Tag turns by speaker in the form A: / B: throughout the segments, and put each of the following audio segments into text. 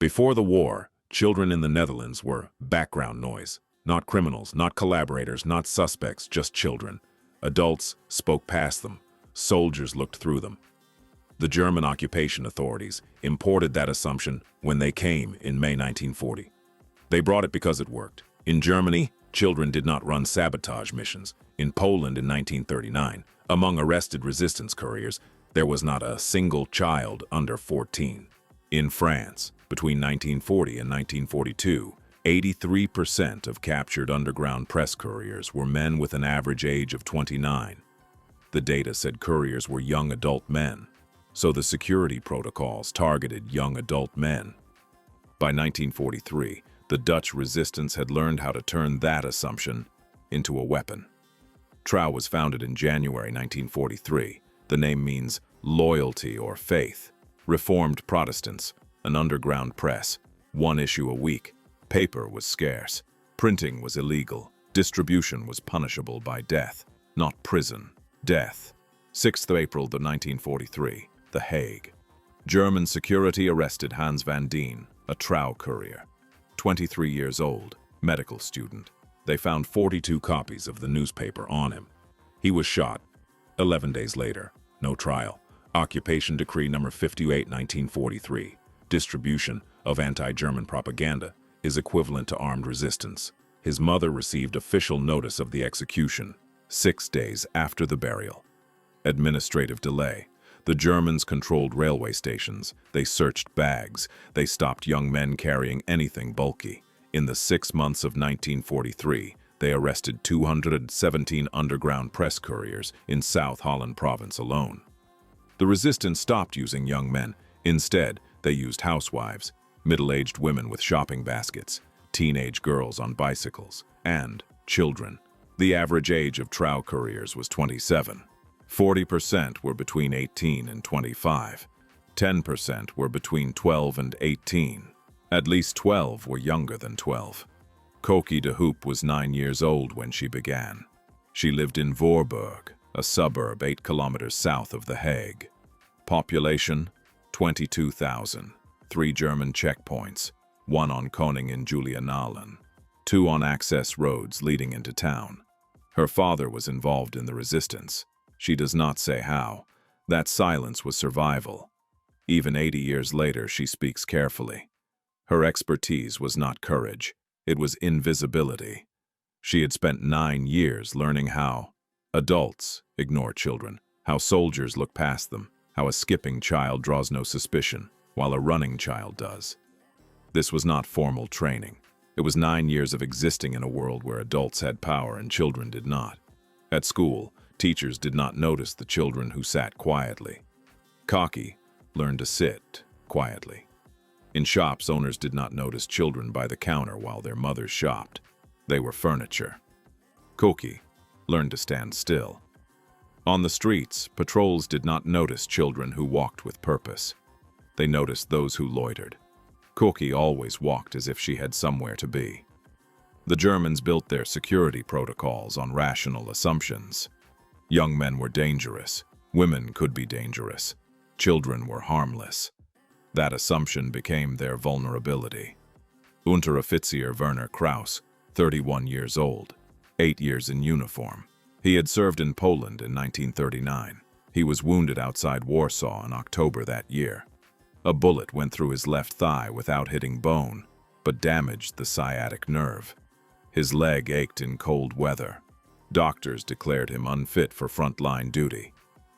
A: Before the war, children in the Netherlands were background noise. Not criminals, not collaborators, not suspects, just children. Adults spoke past them. Soldiers looked through them. The German occupation authorities imported that assumption when they came in May 1940. They brought it because it worked. In Germany, children did not run sabotage missions. In Poland in 1939, among arrested resistance couriers, there was not a single child under 14. In France, between 1940 and 1942, 83% of captured underground press couriers were men with an average age of 29. The data said couriers were young adult men, so the security protocols targeted young adult men. By 1943, the Dutch resistance had learned how to turn that assumption into a weapon. Trouw was founded in January 1943. The name means loyalty or faith. Reformed Protestants, an underground press, one issue a week. Paper was scarce. Printing was illegal. Distribution was punishable by death, not prison. Death. 6th April 1943, The Hague. German security arrested Hans van Dien, a Trouw courier. 23 years old, medical student. They found 42 copies of the newspaper on him. He was shot. 11 days later, no trial. Occupation Decree No. 58, 1943. Distribution of anti-German propaganda is equivalent to armed resistance. His mother received official notice of the execution 6 days after the burial. Administrative delay. The Germans controlled railway stations. They searched bags. They stopped young men carrying anything bulky. In the 6 months of 1943, they arrested 217 underground press couriers in South Holland province alone. The resistance stopped using young men. Instead, they used housewives, middle-aged women with shopping baskets, teenage girls on bicycles, and children. The average age of Trouw couriers was 27. 40% were between 18 and 25. 10% were between 12 and 18. At least 12 were younger than 12. Koki de Hoop was 9 years old when she began. She lived in Voorburg, a suburb 8 kilometers south of The Hague. Population, 22,000. 3 German checkpoints, 1 on Koning in Julianalen, 2 on access roads leading into town. Her father was involved in the resistance. She does not say how. That silence was survival. Even 80 years later, she speaks carefully. Her expertise was not courage. It was invisibility. She had spent 9 years learning how adults ignore children, how soldiers look past them, how a skipping child draws no suspicion, while a running child does. This was not formal training. It was 9 years of existing in a world where adults had power and children did not. At school, teachers did not notice the children who sat quietly. Koki learned to sit quietly. In shops, owners did not notice children by the counter while their mothers shopped. They were furniture. Koki learned to stand still. On the streets, patrols did not notice children who walked with purpose. They noticed those who loitered. Koki always walked as if she had somewhere to be. The Germans built their security protocols on rational assumptions. Young men were dangerous. Women could be dangerous. Children were harmless. That assumption became their vulnerability. Unteroffizier Werner Kraus, 31 years old, 8 years in uniform. He had served in Poland in 1939. He was wounded outside Warsaw in October that year. A bullet went through his left thigh without hitting bone, but damaged the sciatic nerve. His leg ached in cold weather. Doctors declared him unfit for frontline duty.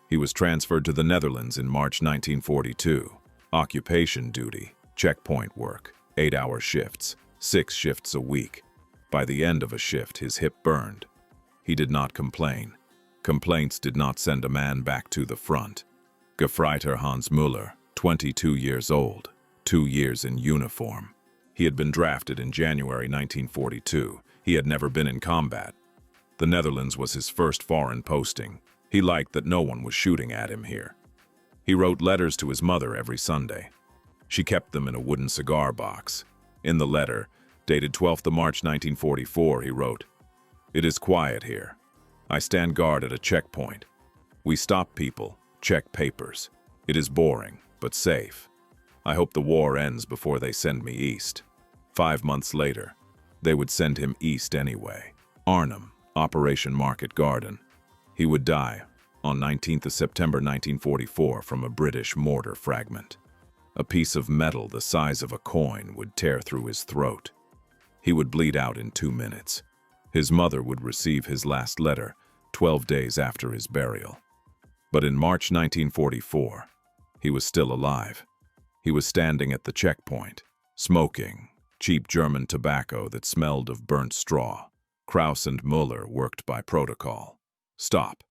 A: He was transferred to the Netherlands in March 1942. Occupation duty, checkpoint work, 8-hour shifts, 6 shifts a week. By the end of a shift, his hip burned. He did not complain. Complaints did not send a man back to the front. Gefreiter Hans Müller, 22 years old, 2 years in uniform. He had been drafted in January 1942. He had never been in combat. The Netherlands was his first foreign posting. He liked that no one was shooting at him here. He wrote letters to his mother every Sunday. She kept them in a wooden cigar box. In the letter, dated 12th of March 1944, he wrote, "It is quiet here. I stand guard at a checkpoint. We stop people, check papers. It is boring, but safe. I hope the war ends before they send me east. 5 months later, they would send him east anyway. Arnhem, Operation Market Garden. He would die on 19th of September 1944 from a British mortar fragment. A piece of metal the size of a coin would tear through his throat. He would bleed out in 2 minutes. His mother would receive his last letter 12 days after his burial. But in March 1944, he was still alive. He was standing at the checkpoint, smoking cheap German tobacco that smelled of burnt straw. Kraus and Muller worked by protocol. Stop.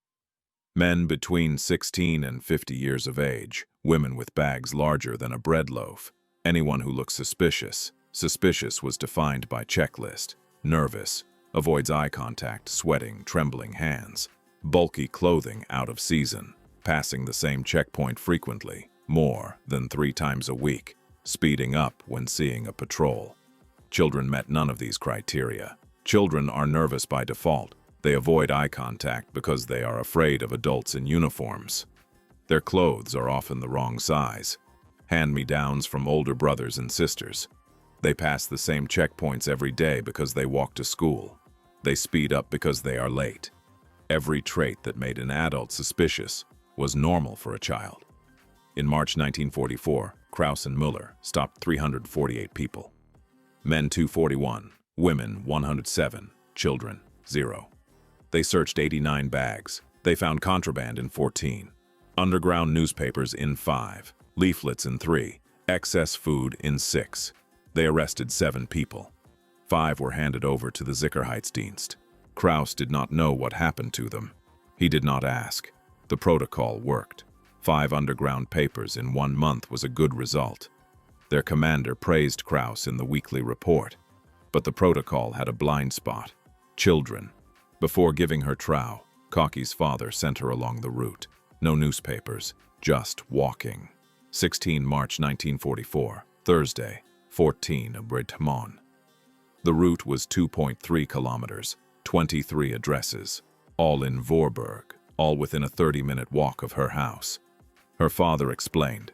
A: Men between 16 and 50 years of age, women with bags larger than a bread loaf. Anyone who looks suspicious. Suspicious was defined by checklist. Nervous, avoids eye contact, sweating, trembling hands. Bulky clothing out of season. Passing the same checkpoint frequently, more than 3 times a week. Speeding up when seeing a patrol. Children met none of these criteria. Children are nervous by default. They avoid eye contact because they are afraid of adults in uniforms. Their clothes are often the wrong size. Hand-me-downs from older brothers and sisters. They pass the same checkpoints every day because they walk to school. They speed up because they are late. Every trait that made an adult suspicious was normal for a child. In March 1944, Kraus and Muller stopped 348 people. Men 241, women 107, children 0. They searched 89 bags. They found contraband in 14. Underground newspapers in 5. Leaflets in 3. Excess food in 6. They arrested 7 people. 5 were handed over to the Sicherheitsdienst. Kraus did not know what happened to them. He did not ask. The protocol worked. 5 underground papers in 1 month was a good result. Their commander praised Kraus in the weekly report. But the protocol had a blind spot. Children. Before giving her Trouw, Cocky's father sent her along the route. No newspapers, just walking. 16 March 1944, Thursday, 14 Abritemont. The route was 2.3 kilometers, 23 addresses, all in Voorburg, all within a 30-minute walk of her house. Her father explained,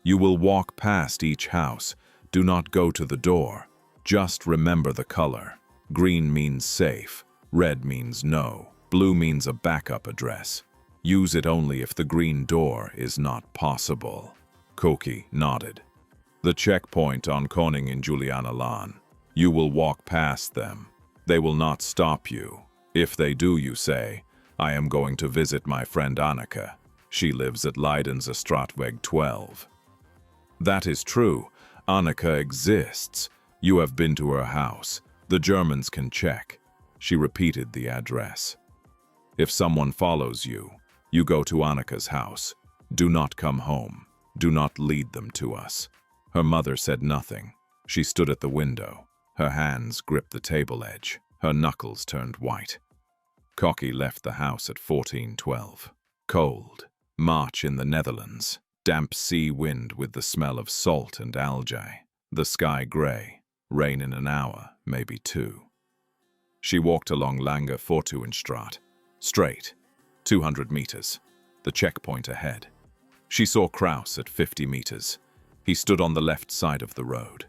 A: "You will walk past each house. Do not go to the door. Just remember the color. Green means safe. Red means no. Blue means a backup address. Use it only if the green door is not possible." Koki nodded. "The checkpoint on Koning in Julianalan. You will walk past them. They will not stop you. If they do, you say, 'I am going to visit my friend Annika. She lives at Leidense Straatweg 12. That is true. Annika exists. You have been to her house. The Germans can check." She repeated the address. "If someone follows you, you go to Annika's house. Do not come home. Do not lead them to us." Her mother said nothing. She stood at the window. Her hands gripped the table edge. Her knuckles turned white. Cocky left the house at 14:12. Cold. March in the Netherlands. Damp sea wind with the smell of salt and algae. The sky grey. Rain in an hour, maybe 2. She walked along Lange Fortuinstraat. Straight. 200 meters. The checkpoint ahead. She saw Kraus at 50 meters. He stood on the left side of the road.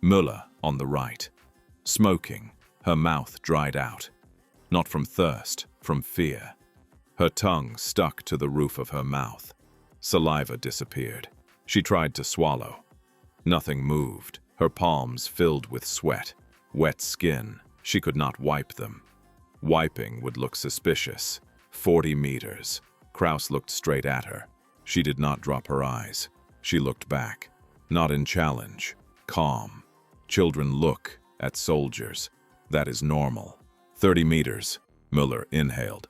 A: Muller on the right. Smoking, her mouth dried out. Not from thirst, from fear. Her tongue stuck to the roof of her mouth. Saliva disappeared. She tried to swallow. Nothing moved. Her palms filled with sweat. Wet skin. She could not wipe them. Wiping would look suspicious. 40 meters. Kraus looked straight at her. She did not drop her eyes. She looked back. Not in challenge. Calm. Children look at soldiers. That is normal. 30 meters. Muller inhaled.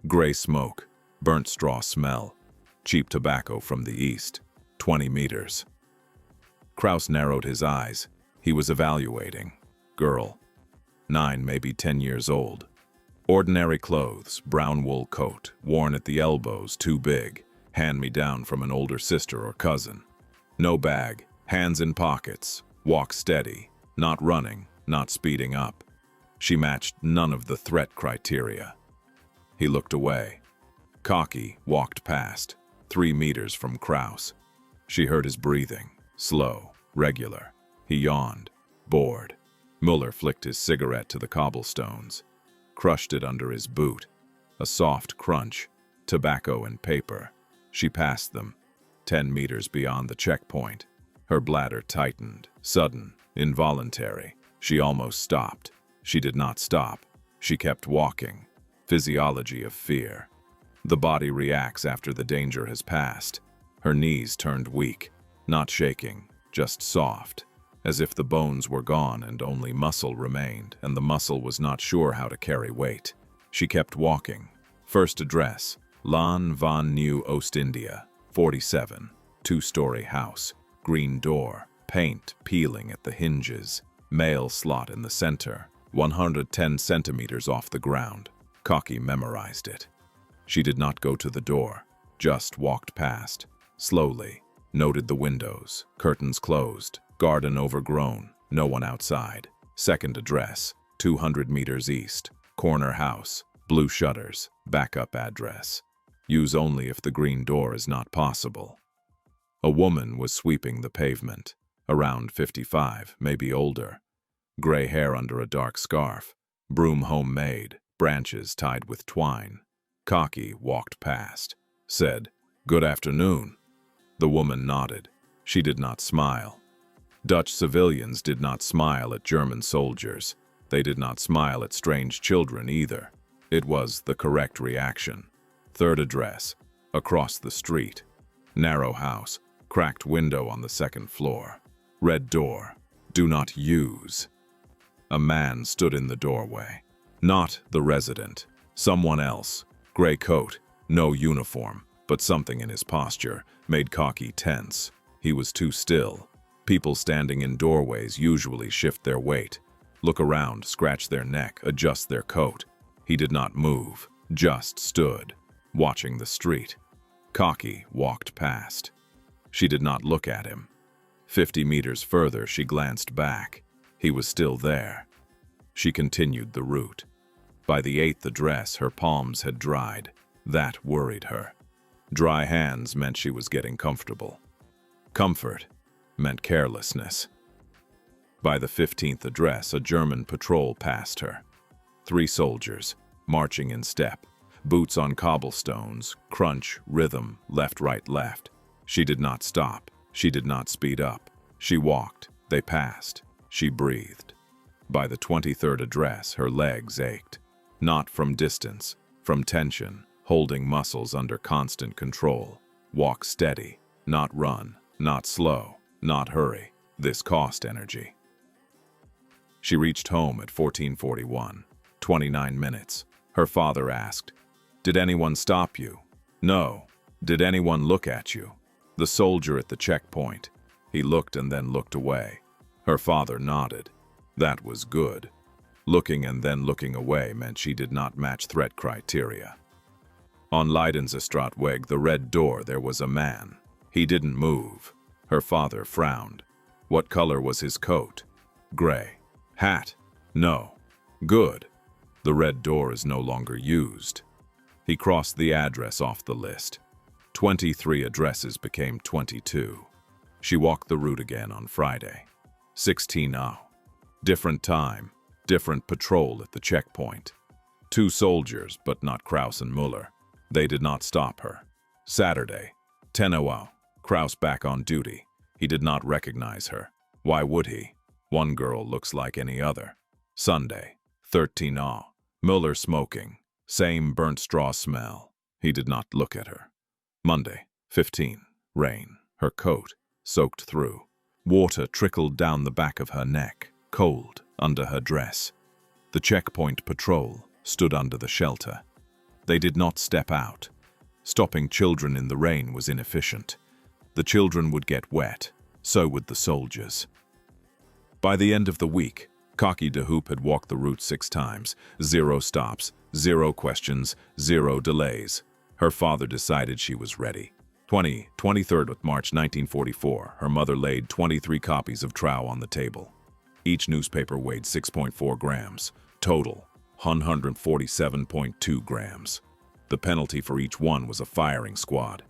A: Gray smoke. Burnt straw smell. Cheap tobacco from the east. 20 meters. Kraus narrowed his eyes. He was evaluating. Girl. 9, maybe 10 years old. Ordinary clothes, brown wool coat, worn at the elbows, too big, hand-me-down from an older sister or cousin. No bag, hands in pockets, walk steady, not running, not speeding up. She matched none of the threat criteria. He looked away. Cocky walked past, 3 meters from Kraus. She heard his breathing.
B: Slow, regular. He yawned, bored. Muller flicked his cigarette to the cobblestones, crushed it under his boot. A soft crunch, tobacco and paper. She passed them, 10 meters beyond the checkpoint. Her bladder tightened, sudden, involuntary. She almost stopped. She did not stop. She kept walking. Physiology of fear. The body reacts after the danger has passed. Her knees turned weak, not shaking, just soft, as if the bones were gone and only muscle remained, and the muscle was not sure how to carry weight. She kept walking. First address, Laan van Nieuw Oost-India, 47, two-story house, green door, paint peeling at the hinges, mail slot in the center, 110 centimeters off the ground. Cocky memorized it. She did not go to the door, just walked past, slowly, noted the windows, curtains closed, garden overgrown, no one outside. Second address, 200 meters east, corner house, blue shutters, backup address. Use only if the green door is not possible. A woman was sweeping the pavement, around 55, maybe older. Gray hair under a dark scarf, broom homemade, branches tied with twine. Cocky walked past, said, "Good afternoon." The woman nodded. She did not smile. Dutch civilians did not smile at German soldiers. They did not smile at strange children either. It was the correct reaction. Third address, across the street. Narrow house, cracked window on the second floor. Red door, do not use. A man stood in the doorway. Not the resident, someone else. Gray coat, no uniform, but something in his posture made Cocky tense. He was too still. People standing in doorways usually shift their weight, look around, scratch their neck, adjust their coat. He did not move, just stood, watching the street. Cocky walked past. She did not look at him. 50 meters further, she glanced back. He was still there. She continued the route. By the 8th address, her palms had dried. That worried her. Dry hands meant she was getting comfortable. Comfort meant carelessness. By the 15th address, a German patrol passed her. 3 soldiers, marching in step, boots on cobblestones, crunch, rhythm, left, right, left. She did not stop. She did not speed up. She walked. They passed. She breathed. By the 23rd address, her legs ached. Not from distance, from tension, holding muscles under constant control. Walk steady, not run, not slow, not hurry. This cost energy. She reached home at 14:41, 29 minutes. Her father asked, "Did anyone stop you?" "No." "Did anyone look at you?" "The soldier at the checkpoint." He looked and then looked away. Her father nodded. That was good. Looking and then looking away meant she did not match threat criteria. On Leidensstraatweg, the red door, there was a man. He didn't move. Her father frowned. What color was his coat? Gray. Hat? No. Good. The red door is no longer used. He crossed the address off the list. 23 addresses became 22. She walked the route again on Friday. 16:00. Different time, different patrol at the checkpoint. 2 soldiers, but not Kraus and Muller. They did not stop her. Saturday, 10:00. Kraus back on duty. He did not recognize her. Why would he? One girl looks like any other. Sunday, 13:00. Muller smoking. Same burnt straw smell. He did not look at her. Monday, 15. Rain. Her coat, soaked through. Water trickled down the back of her neck, cold, under her dress. The checkpoint patrol stood under the shelter. They did not step out. Stopping children in the rain was inefficient. The children would get wet, so would the soldiers. By the end of the week, Cocky de Hoop had walked the route 6 times, 0 stops, 0 questions, 0 delays. Her father decided she was ready. 23rd of March 1944, her mother laid 23 copies of Trouw on the table. Each newspaper weighed 6.4 grams. Total, 147.2 grams. The penalty for each one was a firing squad.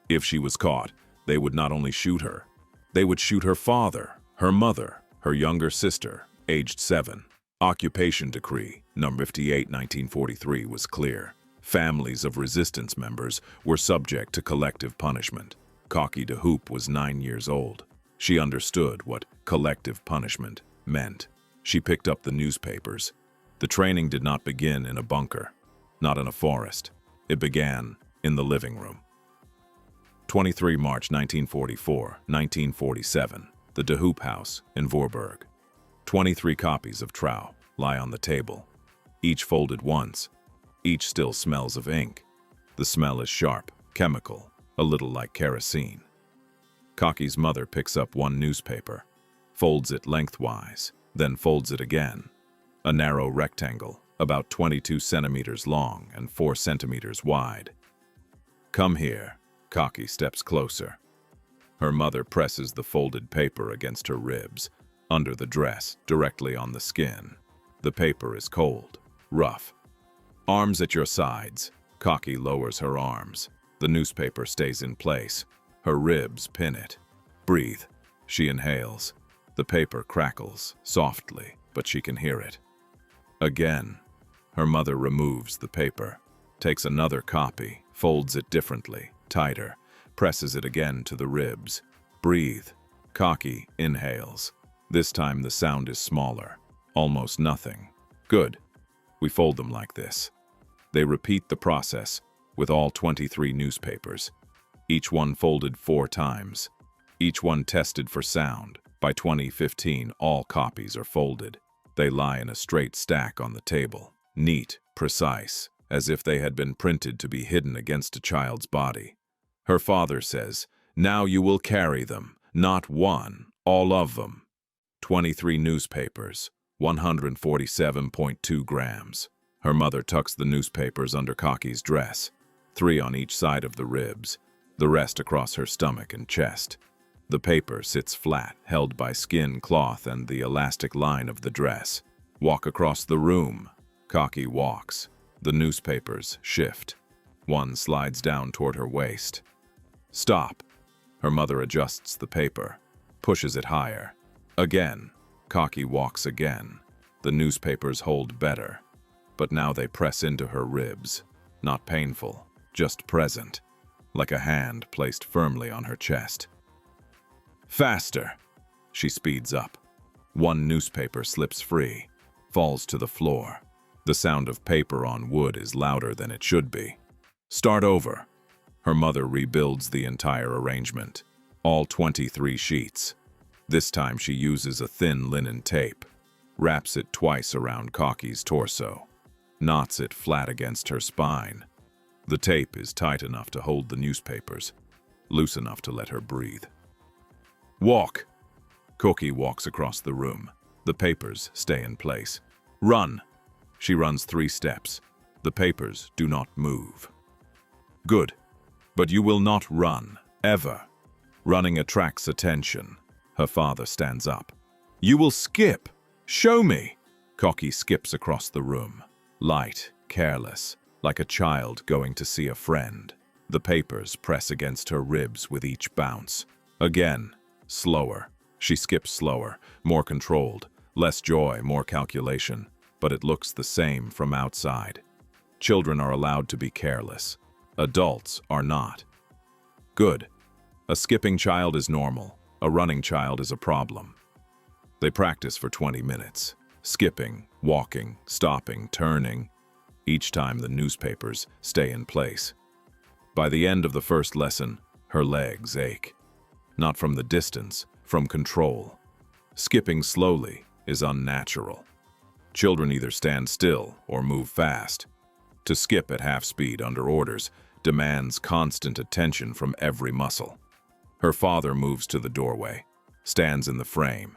B: If she was caught, they would not only shoot her,
A: They would shoot her father, her mother, her younger sister, aged 7. Occupation Decree, number 58, 1943 was clear. Families of resistance members were subject to collective punishment. Cocky de Hoop was 9 years old. She understood what collective punishment meant. She picked up the newspapers. The training did not begin in a bunker, not in a forest. It began in the living room. 23 March 1944, 1947, the de Hoop House in Voorburg. 23 copies of Trouw lie on the table, each folded once. Each still smells of ink. The smell is sharp, chemical, a little like kerosene. Cocky's mother picks up one newspaper, folds it lengthwise, then folds it again. A narrow rectangle, about 22 centimeters long and 4 centimeters wide. "Come here." Cocky steps closer. Her mother presses the folded paper against her ribs, under the dress, directly on the skin. The paper is cold, rough. "Arms at your sides." Cocky lowers her arms. The newspaper stays in place. Her ribs pin it. "Breathe." She inhales. The paper crackles, softly, but she can hear it. Again. Her mother removes the paper, takes another copy, folds it differently, tighter, presses it again to the ribs. "Breathe." Cocky inhales. This time the sound is smaller, almost nothing. "Good. We fold them like this." They repeat the process with all 23 newspapers, each one folded 4 times, each one tested for sound. By 2015, all copies are folded. They lie in a straight stack on the table, neat, precise, as if they had been printed to be hidden against a child's body. Her father says, "Now you will carry them, not one, all of them." 23 newspapers, 147.2 grams. Her mother tucks the newspapers under Cocky's dress, 3 on each side of the ribs, the rest across her stomach and chest. The paper sits flat, held by skin, cloth, and the elastic line of the dress. "Walk across the room." Cocky walks. The newspapers shift. One slides down toward her waist. "Stop." Her mother adjusts the paper, pushes it higher. Again. Cocky walks again. The newspapers hold better, but now they press into her ribs. Not painful, just present, like a hand placed firmly on her chest. "Faster." She speeds up. One newspaper slips free, falls to the floor. The sound of paper on wood is louder than it should be. "Start over." Her mother rebuilds the entire arrangement, all 23 sheets. This time she uses a thin linen tape, wraps it twice around Cocky's torso, knots it flat against her spine. The tape is tight enough to hold the newspapers, loose enough to let her breathe. "Walk." Cocky walks across the room. The papers stay in place. "Run." She runs 3 steps. The papers do not move. "Good. But you will not run, ever." Running attracts attention. Her father stands up. "You will skip. Show me." Cocky skips across the room. Light, careless, like a child going to see a friend. The papers press against her ribs with each bounce. Again, slower. She skips slower, more controlled, less joy, more calculation. But it looks the same from outside. Children are allowed to be careless. Adults are not. Good. A skipping child is normal. A running child is a problem. They practice for 20 minutes. Skipping, walking, stopping, turning. Each time the newspapers stay in place. By the end of the first lesson, her legs ache. Not from the distance, from control. Skipping slowly is unnatural. Children either stand still or move fast. To skip at half speed under orders demands constant attention from every muscle. Her father moves to the doorway, stands in the frame.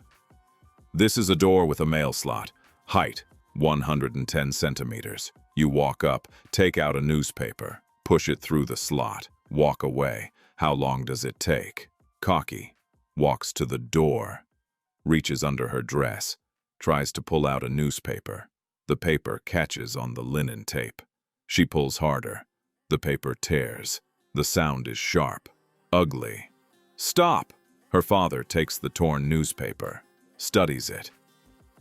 A: "This is a door with a mail slot. Height, 110 centimeters. You walk up, take out a newspaper, push it through the slot, walk away. How long does it take?" Cocky walks to the door, reaches under her dress, tries to pull out a newspaper. The paper catches on the linen tape. She pulls harder. The paper tears. The sound is sharp, ugly. "Stop!"
B: Her father takes the torn newspaper, studies it.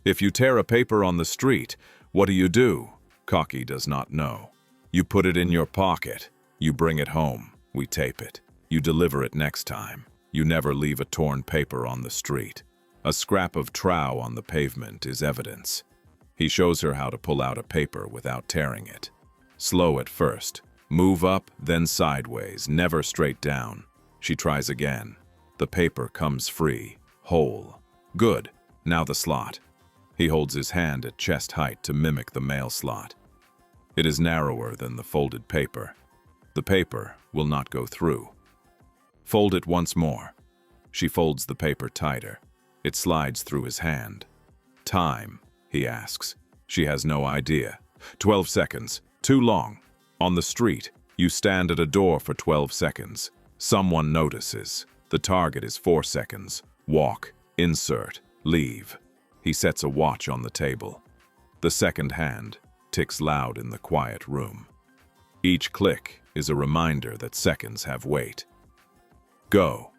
B: If you tear a paper on the street, what do? Cocky does not know. You put it in your pocket. You bring it home. We tape it. You deliver it next time. You never leave a torn paper on the street. A scrap of Trouw on the pavement is evidence. He shows her how to pull out a paper without tearing it. Slow at first. Move up, then sideways, never straight down. She tries again. The paper comes free, whole. Good. Now the slot. He holds his hand at chest height to mimic the mail slot. It is narrower than the folded paper. The paper will not go through. Fold it once more. She folds the paper tighter. It slides through his hand. Time, he asks. She has no idea. 12 seconds. Too long. On the street, you stand at a door for 12 seconds. Someone notices. The target is 4 seconds. Walk, insert, leave. He sets a watch on the table. The second hand ticks loud in the quiet room. Each click is a reminder that seconds have weight. Go.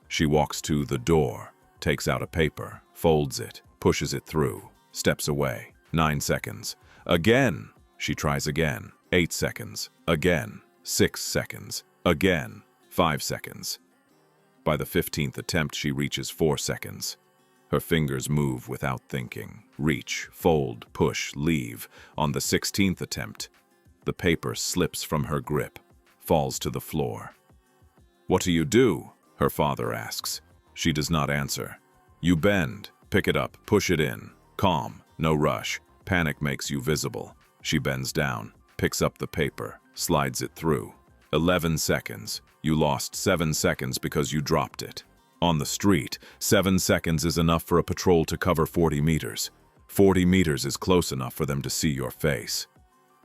B: She walks to the door, takes out a paper, folds it, pushes it through, steps away. 9 seconds. Again. She tries again. 8 seconds. Again. 6 seconds. Again. 5 seconds. By the 15th attempt, she reaches 4 seconds. Her fingers move without thinking. Reach, fold, push, leave. On the 16th attempt, the paper slips from her grip, falls to the floor. What do? Her father asks. She does not answer. You bend, pick it up, push it in. Calm, no rush. Panic makes you visible. She bends down, picks up the paper, slides it through. 11 seconds. You lost 7 seconds because you dropped it. On the street, 7 seconds is enough for a patrol to cover 40 meters. 40 meters is close enough for them to see your face.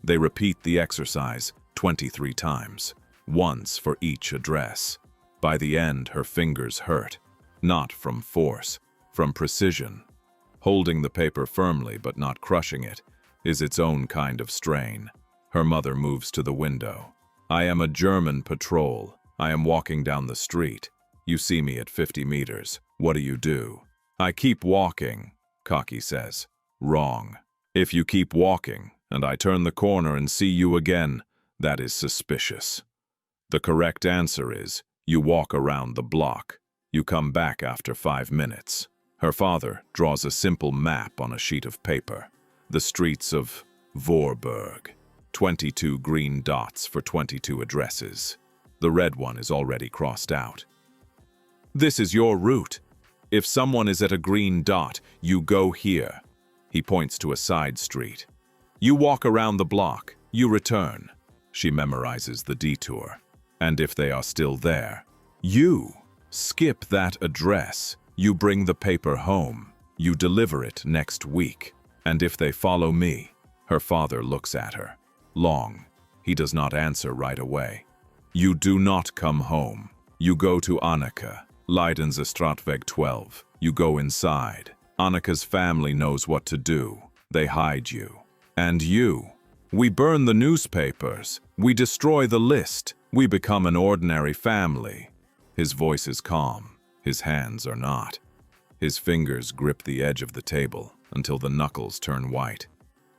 B: They repeat the exercise 23 times, once for each address. By the end, her fingers hurt, not from force, from precision. Holding the paper firmly but not crushing it is its own kind of strain. Her mother moves to the window. I am a German patrol. I am walking down the street. You see me at 50 meters. What do? I keep walking, Cocky says. Wrong. If you keep walking, and I turn the corner and see you again, that is suspicious. The correct answer is, you walk around the block. You come back after 5 minutes. Her father draws a simple map on a sheet of paper. The streets of Voorburg. 22 green dots for 22 addresses. The red one is already crossed out. This is your route. If someone is at a green dot, you go here. He points to a side street. You walk around the block. You return. She memorizes the detour. And if they are still there, you skip that address. You bring the paper home. You deliver it next week. And if they follow me, her father looks at her. Long. He does not answer right away. You do not come home. You go to Anneke, Leidensestraatweg 12. You go inside. Anneke's family knows what to do. They hide you. And you. We burn the newspapers. We destroy the list. We become an ordinary family. His voice is calm. His hands are not. His fingers grip the edge of the table until the knuckles turn white.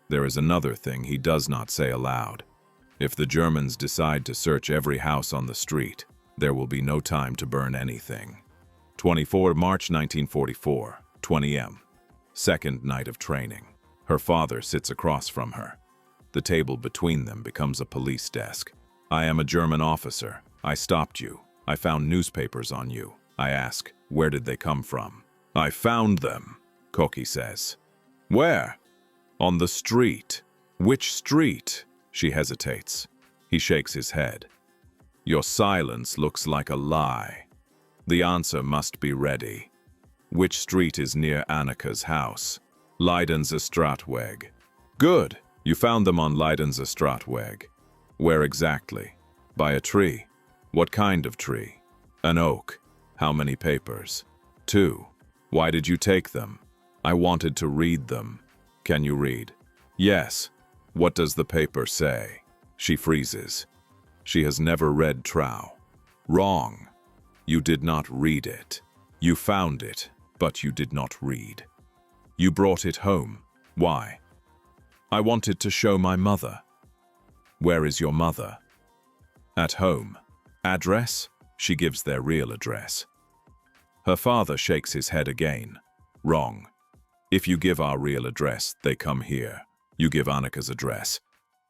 B: There is another thing he does not say aloud. If the Germans decide to search every house on the street, there will be no time to burn anything. 24 March 1944, 20 m. Second night of training. Her father sits across from her. The table between them becomes a police desk. I am a German officer. I stopped you. I found newspapers on you. I ask, where did they come from? I found them, Cocky says. Where? On the street. Which street? She hesitates. He shakes his head. Your silence looks like a lie. The answer must be ready. Which street is near Anneke's house? Leidensestraatweg. Good. You found them on Leidensestraatweg. Where exactly? By a tree. What kind of tree? An oak. How many papers? 2. Why did you take them? I wanted to read them. Can you read? Yes. What does the paper say? She freezes. She has never read Trouw. Wrong. You did not read it. You found it, but you did not read. You brought it home. Why? I wanted to show my mother. Where is your mother? At home. Address? She gives their real address. Her father shakes his head again. Wrong. If you give our real address, they come here. You give Annika's address.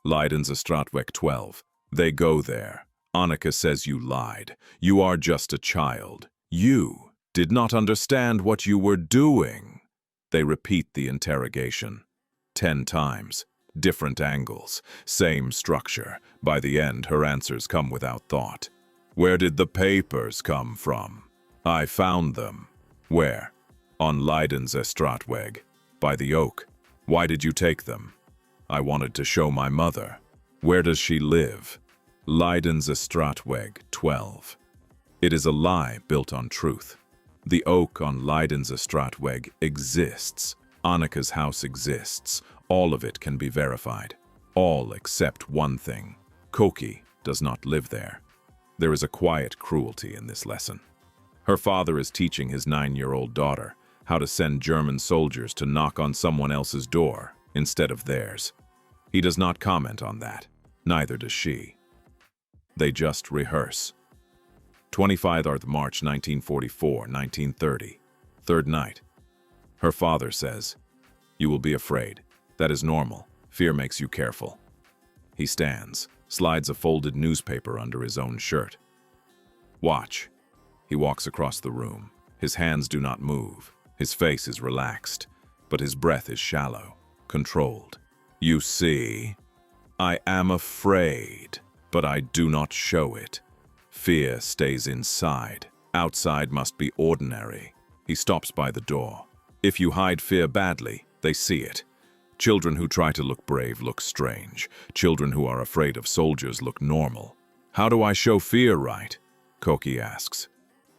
B: Leidensestraatweg 12. They go there. Annika says you lied. You are just a child. You did not understand what you were doing. They repeat the interrogation. 10 times. Different angles. Same structure. By the end, her answers come without thought. Where did the papers come from? I found them. Where? On Leidensestraatweg. By the oak. Why did you take them? I wanted to show my mother. Where does she live? Leidensestraatweg 12. It is a lie built on truth. The oak on Leidensestraatweg exists. Annika's house exists. All of it can be verified. All except one thing. Koki does not live there. There is a quiet cruelty in this lesson. Her father is teaching his 9-year-old daughter how to send German soldiers to knock on someone else's door instead of theirs. He does not comment on that. Neither does she. They just rehearse. 25th March 1944, 1930. Third night. Her father says, "You will be afraid. That is normal. Fear makes you careful." He stands, slides a folded newspaper under his own shirt. Watch. He walks across the room. His hands do not move. His face is relaxed, but his breath is shallow, controlled. You see, I am afraid, but I do not show it. Fear stays inside. Outside must be ordinary. He stops by the door. If you hide fear badly, they see it. Children who try to look brave look strange. Children who are afraid of soldiers look normal. How do I show fear right? Koki asks.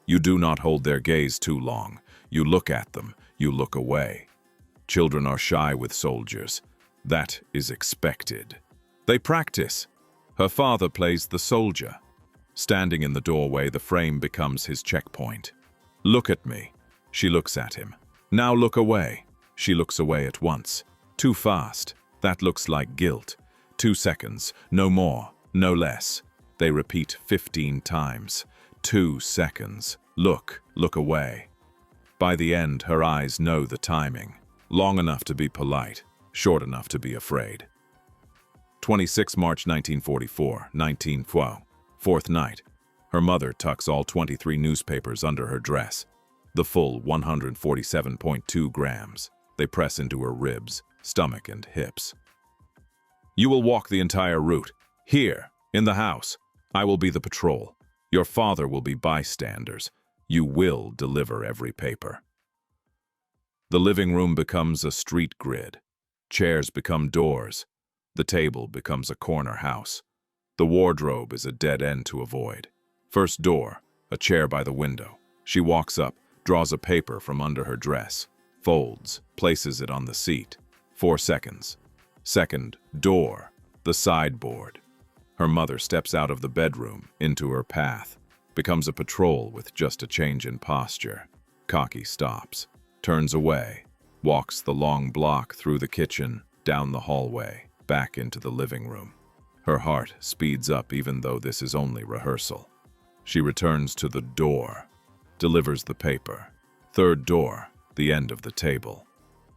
B: You do not hold their gaze too long. You look at them. You look away. Children are shy with soldiers. That is expected. They practice. Her father plays the soldier. Standing in the doorway, the frame becomes his checkpoint. Look at me. She looks at him. Now look away. She looks away at once. Too fast. That looks like guilt. 2 seconds. No more. No less. They repeat 15 times. 2 seconds. Look away. By the end, her eyes know the timing. Long enough to be polite. Short enough to be afraid. 26 March 1944, 1912. Fourth night. Her mother tucks all 23 newspapers under her dress. The full 147.2 grams. They press into her ribs, stomach, and hips. You will walk the entire route. Here, in the house. I will be the patrol. Your father will be bystanders. You will deliver every paper. The living room becomes a street grid. Chairs become doors. The table becomes a corner house. The wardrobe is a dead end to avoid. First door, a chair by the window. She walks up, draws a paper from under her dress, folds, places it on the seat. 4 seconds. Second door, the sideboard. Her mother steps out of the bedroom into her path, becomes a patrol with just a change in posture. Koki stops, turns away, walks the long block through the kitchen, down the hallway, back into the living room. Her heart speeds up even though this is only rehearsal. She returns to the door, delivers the paper. Third door, the end of the table.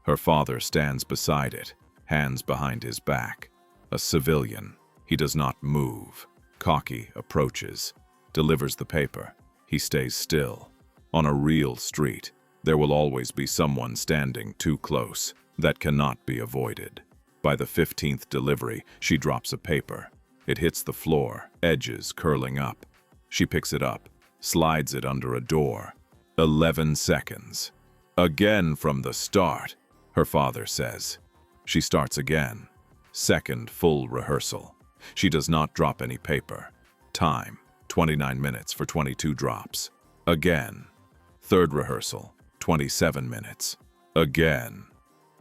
B: Her father stands beside it, hands behind his back. A civilian. He does not move. Koki approaches, delivers the paper. He stays still. On a real street, there will always be someone standing too close. That cannot be avoided. By the 15th delivery, she drops a paper. It hits the floor, edges curling up. She picks it up, slides it under a door. 11 seconds. Again from the start, her father says. She starts again. Second full rehearsal. She does not drop any paper. Time, 29 minutes for 22 drops. Again. Third rehearsal, 27 minutes. Again.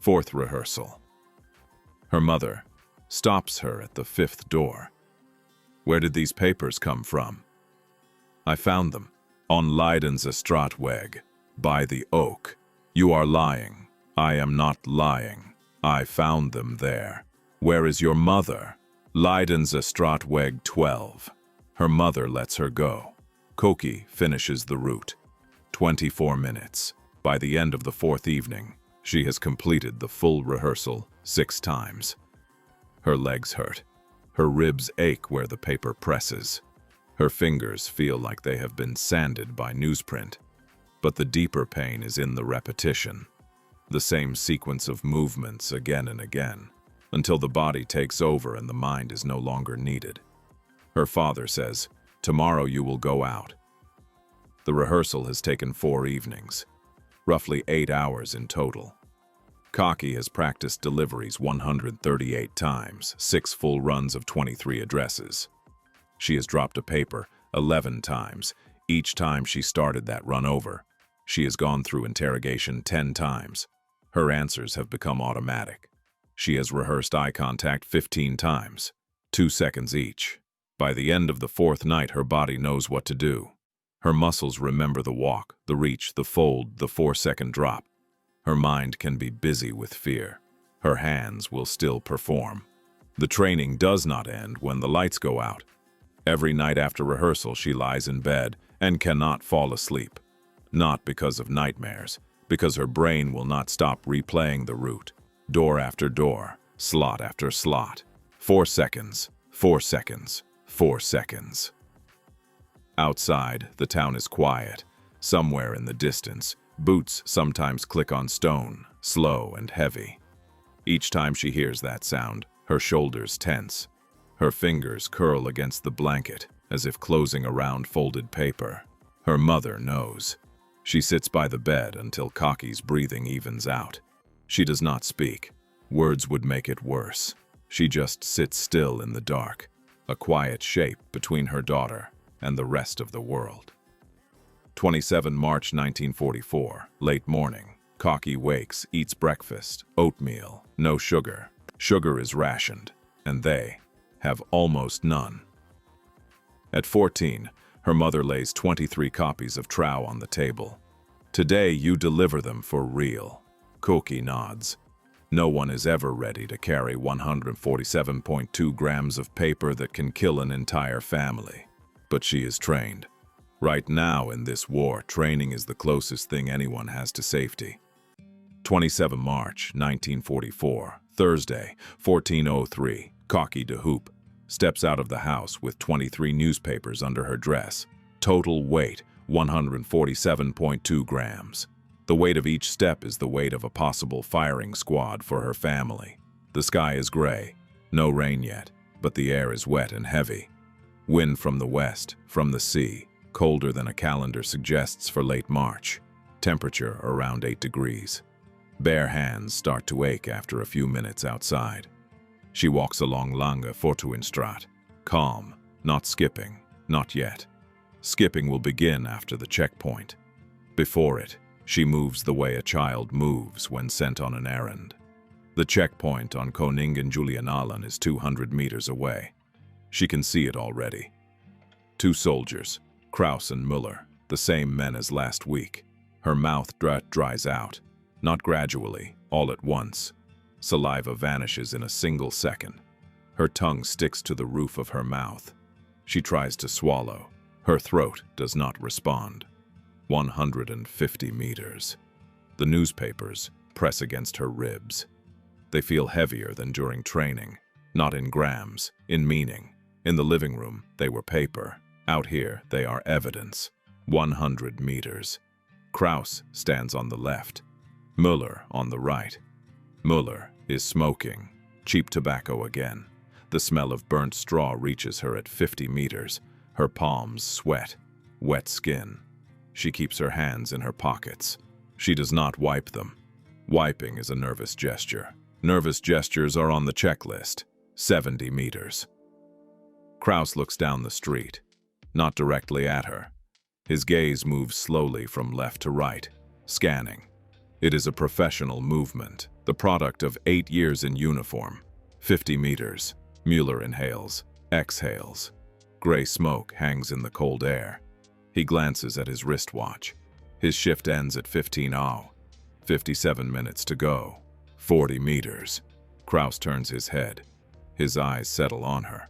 B: Fourth rehearsal. Her mother stops her at the 5th door. Where did these papers come from? I found them on Leidensestraatweg. By the oak. You are lying. I am not lying. I found them there. Where is your mother? Leidensstraatweg 12. Her mother lets her go. Koki finishes the route. 24 minutes. By the end of the fourth evening, she has completed the full rehearsal 6 times. Her legs hurt. Her ribs ache where the paper presses. Her fingers feel like they have been sanded by newsprint. But the deeper pain is in the repetition. The same sequence of movements again and again, until the body takes over and the mind is no longer needed. Her father says, "Tomorrow you will go out." The rehearsal has taken 4 evenings, roughly 8 hours in total. Koki has practiced deliveries 138 times, 6 full runs of 23 addresses. She has dropped a paper 11 times, each time she started that run over. She has gone through interrogation 10 times. Her answers have become automatic. She has rehearsed eye contact 15 times, 2 seconds each. By the end of the 4th night, her body knows what to do. Her muscles remember the walk, the reach, the fold, the 4-second drop. Her mind can be busy with fear. Her hands will still perform. The training does not end when the lights go out. Every night after rehearsal, she lies in bed and cannot fall asleep. Not because of nightmares, because her brain will not stop replaying the route. Door after door, slot after slot. 4 seconds, 4 seconds, 4 seconds. Outside, the town is quiet. Somewhere in the distance, boots sometimes click on stone, slow and heavy. Each time she hears that sound, her shoulders tense. Her fingers curl against the blanket, as if closing around folded paper. Her mother knows. She sits by the bed until Koki's breathing evens out. She does not speak. Words would make it worse. She just sits still in the dark, a quiet shape between her daughter and the rest of the world. 27 March 1944, late morning. Koki wakes, eats breakfast, oatmeal, no sugar. Sugar is rationed, and they have almost none. At 14, her mother lays 23 copies of Trouw on the table. "Today you deliver them for real." Koki nods. No one is ever ready to carry 147.2 grams of paper that can kill an entire family. But she is trained. Right now in this war, training is the closest thing anyone has to safety. 27 March 1944, Thursday, 14:03, Koki de Hoop steps out of the house with 23 newspapers under her dress. Total weight, 147.2 grams. The weight of each step is the weight of a possible firing squad for her family. The sky is gray, no rain yet, but the air is wet and heavy. Wind from the west, from the sea, colder than a calendar suggests for late March. Temperature around 8 degrees. Bare hands start to ache after a few minutes outside. She walks along Lange Fortuinstraat, calm, not skipping, not yet. Skipping will begin after the checkpoint. Before it, she moves the way a child moves when sent on an errand. The checkpoint on Koningin Julianalen is 200 meters away. She can see it already. 2 soldiers, Kraus and Müller, the same men as last week. Her mouth dries out, not gradually, all at once. Saliva vanishes in a single second. Her tongue sticks to the roof of her mouth. She tries to swallow. Her throat does not respond. 150 meters. The newspapers press against her ribs. They feel heavier than during training, not in grams, in meaning. In the living room, they were paper. Out here, they are evidence. 100 meters. Kraus stands on the left. Müller on the right. Müller is smoking. Cheap tobacco again. The smell of burnt straw reaches her at 50 meters. Her palms sweat. Wet skin. She keeps her hands in her pockets. She does not wipe them. Wiping is a nervous gesture. Nervous gestures are on the checklist. 70 meters. Kraus looks down the street, not directly at her. His gaze moves slowly from left to right, scanning. It is a professional movement, the product of 8 years in uniform. 50 meters. Müller inhales, exhales. Gray smoke hangs in the cold air. He glances at his wristwatch. His shift ends at 15:00. 57 minutes to go. 40 meters. Kraus turns his head. His eyes settle on her.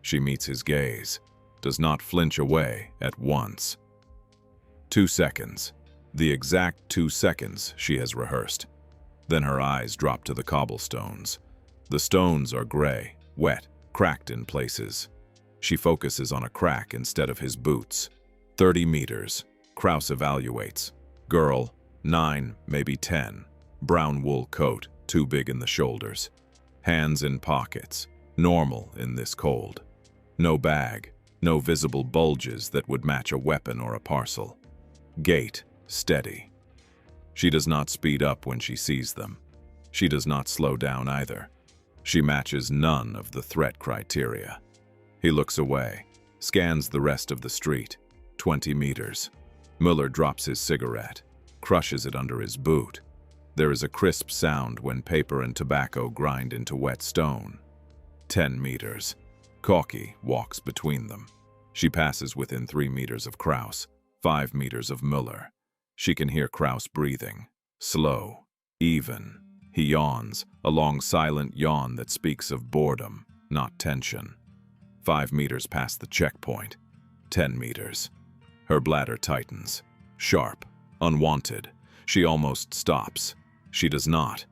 B: She meets his gaze, does not flinch away at once. 2 seconds. The exact 2 seconds she has rehearsed. Then her eyes drop to the cobblestones. The stones are gray, wet, cracked in places. She focuses on a crack instead of his boots. 30 meters. Kraus evaluates. Girl, 9, maybe 10. Brown wool coat, too big in the shoulders. Hands in pockets. Normal in this cold. No bag. No visible bulges that would match a weapon or a parcel. Gait, steady. She does not speed up when she sees them. She does not slow down either. She matches none of the threat criteria. He looks away, scans the rest of the street. 20 meters. Muller drops his cigarette, crushes it under his boot. There is a crisp sound when paper and tobacco grind into wet stone. 10 meters. Kaki walks between them. She passes within 3 meters of Kraus, 5 meters of Muller. She can hear Kraus breathing. Slow, even. He yawns, a long silent yawn that speaks of boredom, not tension. 5 meters past the checkpoint. 10 meters. Her bladder tightens. Sharp, unwanted. She almost stops. She does not.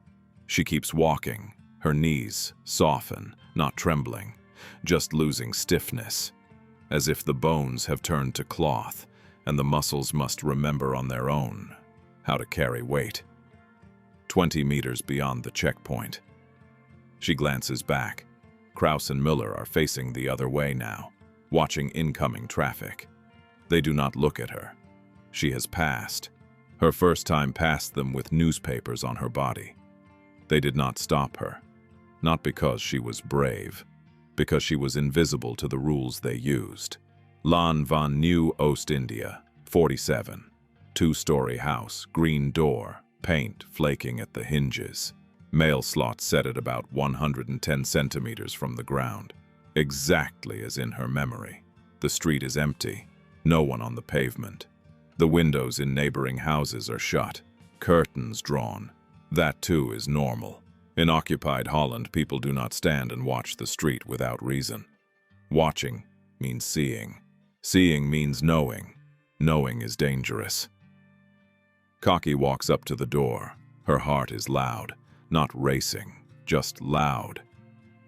B: She keeps walking. Her knees soften, not trembling, just losing stiffness, as if the bones have turned to cloth and the muscles must remember on their own how to carry weight. 20 meters beyond the checkpoint. She glances back. Kraus and Muller are facing the other way now, watching incoming traffic. They do not look at her. She has passed. Her first time past them with newspapers on her body. They did not stop her. Not because she was brave, because she was invisible to the rules they used. Lan van Nieuw Oost-India, 47. 2-story house, green door, paint flaking at the hinges. Mail slot set at about 110 centimeters from the ground, exactly as in her memory. The street is empty, no one on the pavement. The windows in neighboring houses are shut, curtains drawn. That too is normal. In occupied Holland, people do not stand and watch the street without reason. Watching means seeing. Seeing means knowing. Knowing is dangerous. Kaki walks up to the door. Her heart is loud, not racing, just loud.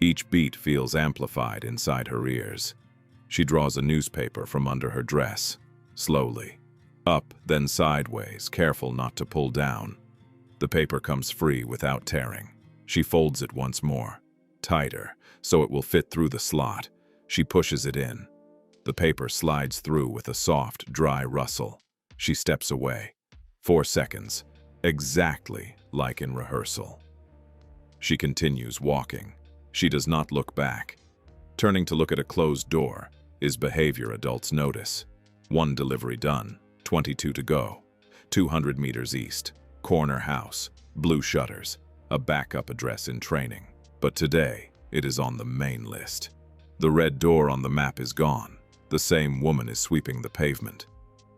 B: Each beat feels amplified inside her ears. She draws a newspaper from under her dress, slowly. Up, then sideways, careful not to pull down. The paper comes free without tearing. She folds it once more, tighter, so it will fit through the slot. She pushes it in. The paper slides through with a soft, dry rustle. She steps away. 4 seconds, exactly like in rehearsal. She continues walking. She does not look back. Turning to look at a closed door is behavior adults notice. 1 delivery done, 22 to go. 200 meters east, corner house, blue shutters, a backup address in training. But today, it is on the main list. The red door on the map is gone. The same woman is sweeping the pavement.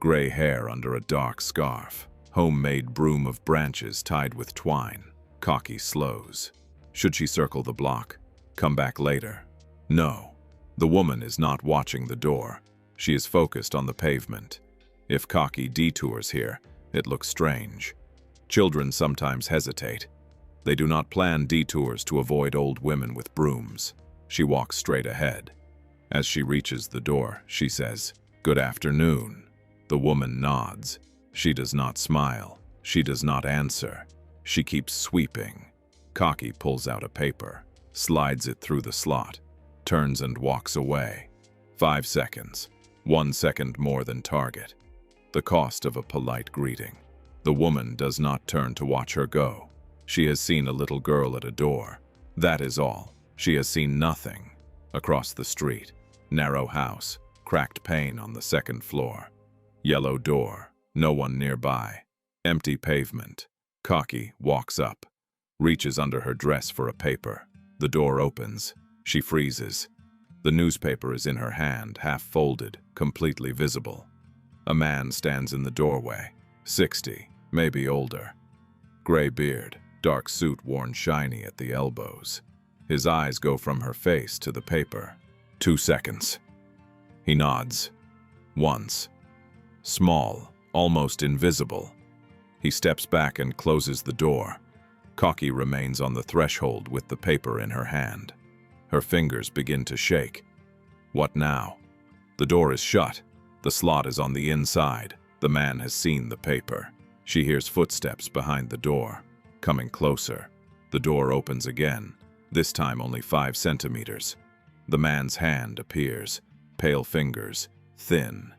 B: Gray hair under a dark scarf. Homemade broom of branches tied with twine. Kaki slows. Should she circle the block? Come back later? No. The woman is not watching the door. She is focused on the pavement. If Kaki detours here, it looks strange. Children sometimes hesitate. They do not plan detours to avoid old women with brooms. She walks straight ahead. As she reaches the door, she says, "Good afternoon." The woman nods. She does not smile. She does not answer. She keeps sweeping. Kaki pulls out a paper, slides it through the slot, turns and walks away. 5 seconds. 1 second more than target. The cost of a polite greeting. The woman does not turn to watch her go. She has seen a little girl at a door. That is all. She has seen nothing. Across the street, narrow house, cracked pane on the 2nd floor. Yellow door, no one nearby. Empty pavement. Kaki walks up, reaches under her dress for a paper. The door opens. She freezes. The newspaper is in her hand, half folded, completely visible. A man stands in the doorway. 60, maybe older. Gray beard, dark suit worn shiny at the elbows. His eyes go from her face to the paper. 2 seconds. He nods. Once. Small, almost invisible. He steps back and closes the door. Cocky remains on the threshold with the paper in her hand. Her fingers begin to shake. What now? The door is shut. The slot is on the inside. The man has seen the paper. She hears footsteps behind the door, coming closer. The door opens again, this time only 5 centimeters. The man's hand appears, pale fingers, thin.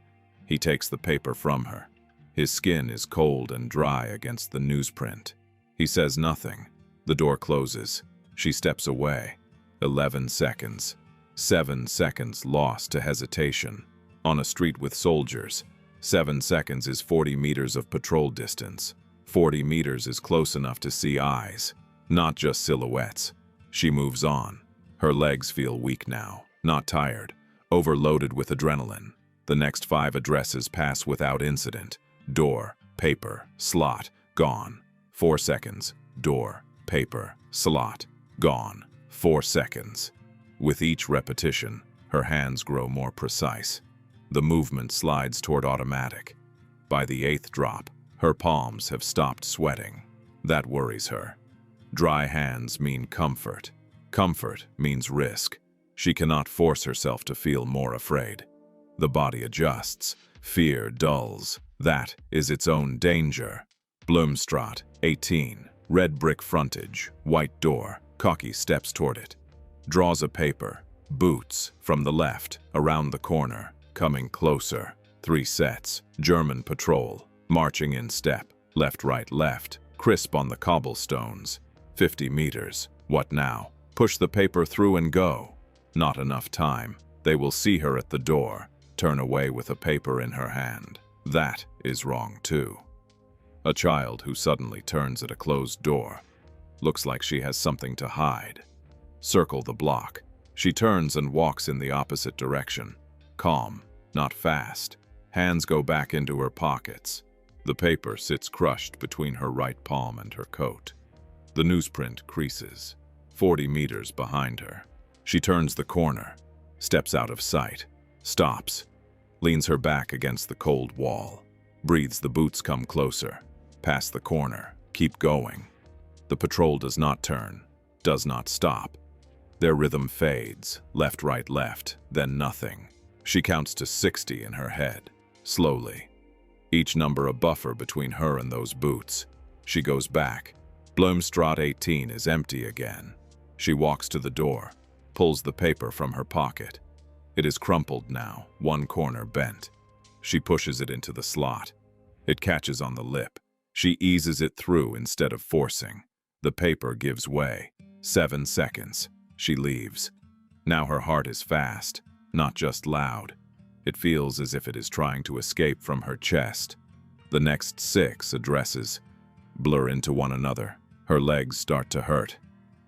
B: He takes the paper from her. His skin is cold and dry against the newsprint. He says nothing. The door closes. She steps away. 11 seconds. 7 seconds lost to hesitation. On a street with soldiers, 7 seconds is 40 meters of patrol distance. 40 meters is close enough to see eyes, not just silhouettes. She moves on. Her legs feel weak now, not tired, overloaded with adrenaline. The next 5 addresses pass without incident. Door, paper, slot, gone. 4 seconds. Door, paper, slot, gone. 4 seconds. With each repetition, her hands grow more precise. The movement slides toward automatic. By the 8th drop, her palms have stopped sweating. That worries her. Dry hands mean comfort. Comfort means risk. She cannot force herself to feel more afraid. The body adjusts. Fear dulls. That is its own danger. Bloomstraat, 18. Red brick frontage, white door. Cocky steps toward it. Draws a paper. Boots, from the left, around the corner. Coming closer. 3 sets. German patrol. Marching in step. Left, right, left. Crisp on the cobblestones. 50 meters. What now? Push the paper through and go. Not enough time. They will see her at the door. Turn away with a paper in her hand. That is wrong too. A child who suddenly turns at a closed door. Looks like she has something to hide. Circle the block. She turns and walks in the opposite direction. Calm, not fast. Hands go back into her pockets. The paper sits crushed between her right palm and her coat. The newsprint creases. 40 meters behind her. She turns the corner, steps out of sight, stops, leans her back against the cold wall, breathes. The boots come closer, past the corner, keep going. The patrol does not turn, does not stop. Their rhythm fades, left, right, left, then nothing. She counts to 60 in her head, slowly. Each number a buffer between her and those boots. She goes back. Bloomstraat 18 is empty again. She walks to the door, pulls the paper from her pocket. It is crumpled now, one corner bent. She pushes it into the slot. It catches on the lip. She eases it through instead of forcing. The paper gives way. 7 seconds. She leaves. Now her heart is fast, not just loud. It feels as if it is trying to escape from her chest. The next 6 addresses blur into one another. Her legs start to hurt.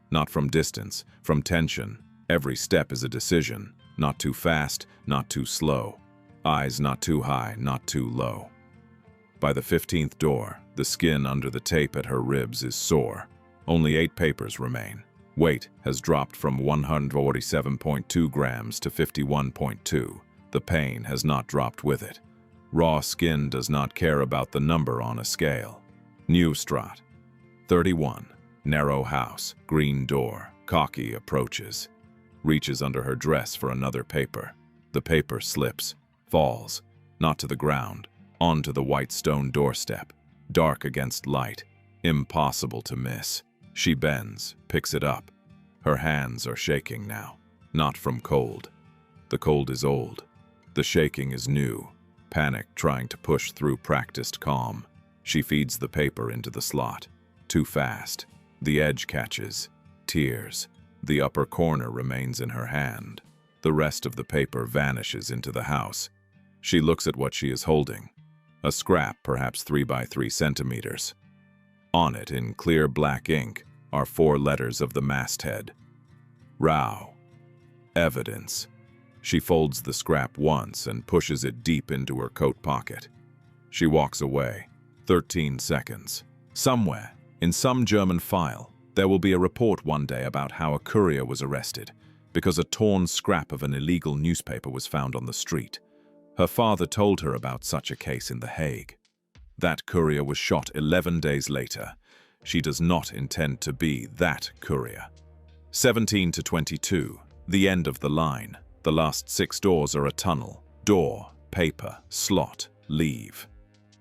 B: Not from distance, from tension. Every step is a decision. Not too fast, not too slow. Eyes not too high, not too low. By the 15th door, the skin under the tape at her ribs is sore. Only 8 papers remain. Weight has dropped from 147.2 grams to 51.2. The pain has not dropped with it. Raw skin does not care about the number on a scale. Nieuwstraat, 31. Narrow house, green door. Cocky approaches. Reaches under her dress for another paper. The paper slips, falls, not to the ground, onto the white stone doorstep. Dark against light, impossible to miss. She bends, picks it up. Her hands are shaking now, not from cold. The cold is old. The shaking is new. Panic trying to push through practiced calm. She feeds the paper into the slot. Too fast. The edge catches. Tears. The upper corner remains in her hand. The rest of the paper vanishes into the house. She looks at what she is holding. A scrap, perhaps 3 by 3 centimeters. On it, in clear black ink, are 4 letters of the masthead. Trouw. Evidence. She folds the scrap once and pushes it deep into her coat pocket. She walks away. 13 seconds. Somewhere, in some German file, there will be a report one day about how a courier was arrested because a torn scrap of an illegal newspaper was found on the street. Her father told her about such a case in The Hague. That courier was shot 11 days later. She does not intend to be that courier. 17 to 22. The end of the line. The last 6 doors are a tunnel. Door, paper, slot, leave.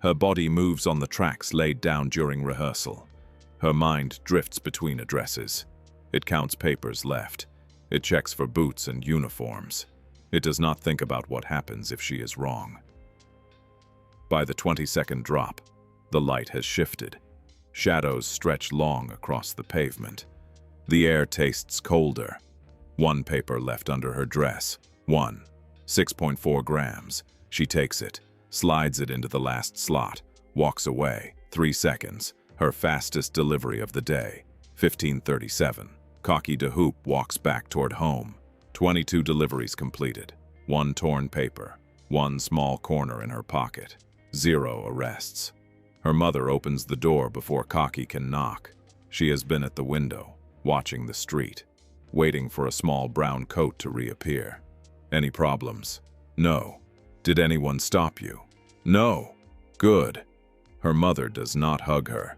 B: Her body moves on the tracks laid down during rehearsal. Her mind drifts between addresses. It counts papers left. It checks for boots and uniforms. It does not think about what happens if she is wrong. By the 22nd drop, the light has shifted. Shadows stretch long across the pavement. The air tastes colder. 1 paper left under her dress. 1. 6.4 grams. She takes it, slides it into the last slot, walks away. 3 seconds. Her fastest delivery of the day. 15:37. Cocky de Hoop walks back toward home. 22 deliveries completed. 1 torn paper. 1 small corner in her pocket. 0 arrests. Her mother opens the door before Cocky can knock. She has been at the window, watching the street, waiting for a small brown coat to reappear. Any problems? No. Did anyone stop you? No. Good. Her mother does not hug her.